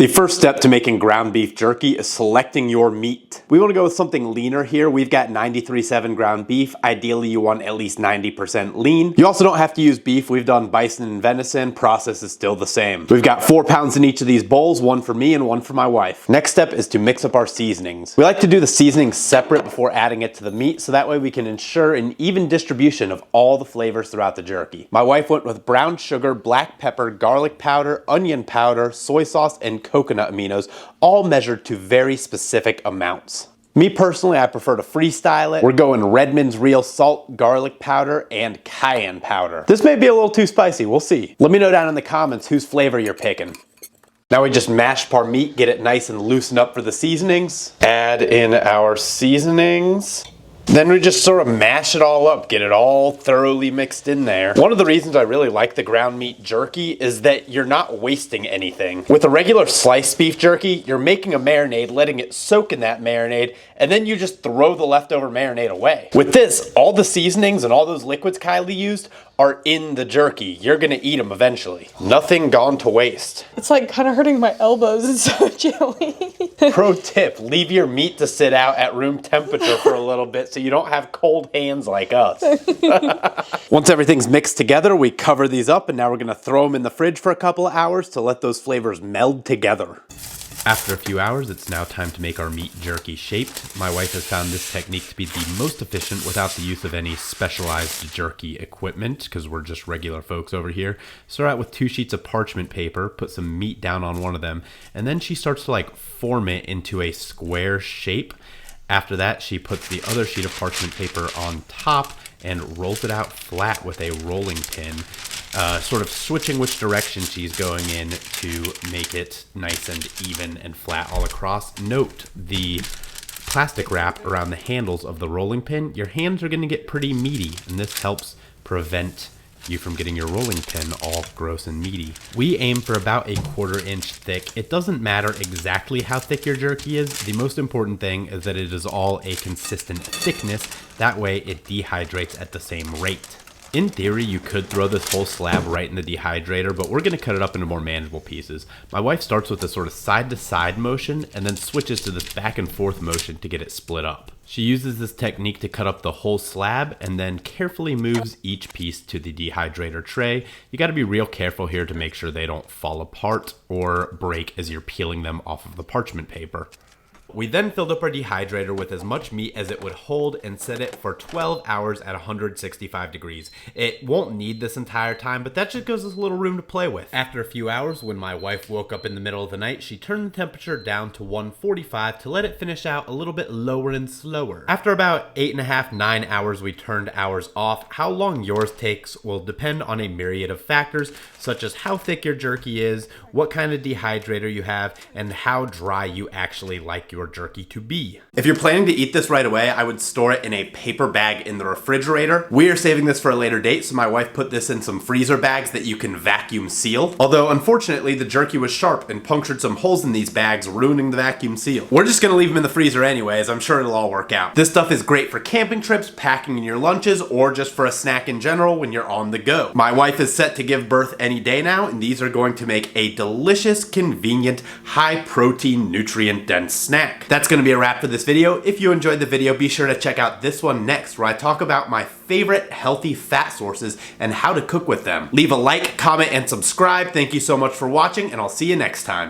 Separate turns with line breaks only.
The first step to making ground beef jerky is selecting your meat. We want to go with something leaner here. We've got 93.7 ground beef. Ideally, you want at least 90% lean. You also don't have to use beef. We've done bison and venison. Process is still the same. We've got 4 pounds in each of these bowls, one for me and one for my wife. Next step is to mix up our seasonings. We like to do the seasonings separate before adding it to the meat, so that way we can ensure an even distribution of all the flavors throughout the jerky. My wife went with brown sugar, black pepper, garlic powder, onion powder, soy sauce, and coconut aminos, all measured to very specific amounts. Me personally, I prefer to freestyle it. We're going Redmond's real salt, garlic powder, and cayenne powder. This may be a little too spicy, we'll see. Let me know down in the comments whose flavor you're picking. Now we just mash up our meat, get it nice and loosened up for the seasonings. Add in our seasonings. Then we just sort of mash it all up, get it all thoroughly mixed in there. One of the reasons I really like the ground meat jerky is that you're not wasting anything. With a regular sliced beef jerky, you're making a marinade, letting it soak in that marinade, and then you just throw the leftover marinade away. With this, all the seasonings and all those liquids Kylie used are in the jerky. You're gonna eat them eventually. Nothing gone to waste.
It's like kind of hurting my elbows, it's so chilly.
Pro tip, leave your meat to sit out at room temperature for a little bit so you don't have cold hands like us. Once everything's mixed together, we cover these up and now we're gonna throw them in the fridge for a couple of hours to let those flavors meld together.
After a few hours, it's now time to make our meat jerky shaped. My wife has found this technique to be the most efficient without the use of any specialized jerky equipment, because we're just regular folks over here. Start out with 2 sheets of parchment paper, put some meat down on one of them, and then she starts to form it into a square shape. After that, she puts the other sheet of parchment paper on top and rolls it out flat with a rolling pin, sort of switching which direction she's going in to make it nice and even and flat all across. Note the plastic wrap around the handles of the rolling pin. Your hands are going to get pretty meaty, and this helps prevent you from getting your rolling pin all gross and meaty. We aim for about a 1/4 inch thick. It doesn't matter exactly how thick your jerky is. The most important thing is that it is all a consistent thickness. That way it dehydrates at the same rate. In theory, you could throw this whole slab right in the dehydrator, but we're going to cut it up into more manageable pieces. My wife starts with a sort of side-to-side motion and then switches to this back-and-forth motion to get it split up. She uses this technique to cut up the whole slab and then carefully moves each piece to the dehydrator tray. You got to be real careful here to make sure they don't fall apart or break as you're peeling them off of the parchment paper. We then filled up our dehydrator with as much meat as it would hold and set it for 12 hours at 165 degrees. It won't need this entire time, but that just gives us a little room to play with. After a few hours, when my wife woke up in the middle of the night, she turned the temperature down to 145 to let it finish out a little bit lower and slower. After about 8.5, 9 hours, we turned ours off. How long yours takes will depend on a myriad of factors, such as how thick your jerky is, what kind of dehydrator you have, and how dry you actually like your jerky to be.
If you're planning to eat this right away, I would store it in a paper bag in the refrigerator. We are saving this for a later date, so my wife put this in some freezer bags that you can vacuum seal. Although, unfortunately, the jerky was sharp and punctured some holes in these bags, ruining the vacuum seal. We're just gonna leave them in the freezer anyways. I'm sure it'll all work out. This stuff is great for camping trips, packing in your lunches, or just for a snack in general when you're on the go. My wife is set to give birth any day now, and these are going to make a delicious, convenient, high-protein, nutrient-dense snack. That's going to be a wrap for this video. If you enjoyed the video, be sure to check out this one next, where I talk about my favorite healthy fat sources and how to cook with them. Leave a like, comment, and subscribe. Thank you so much for watching, and I'll see you next time.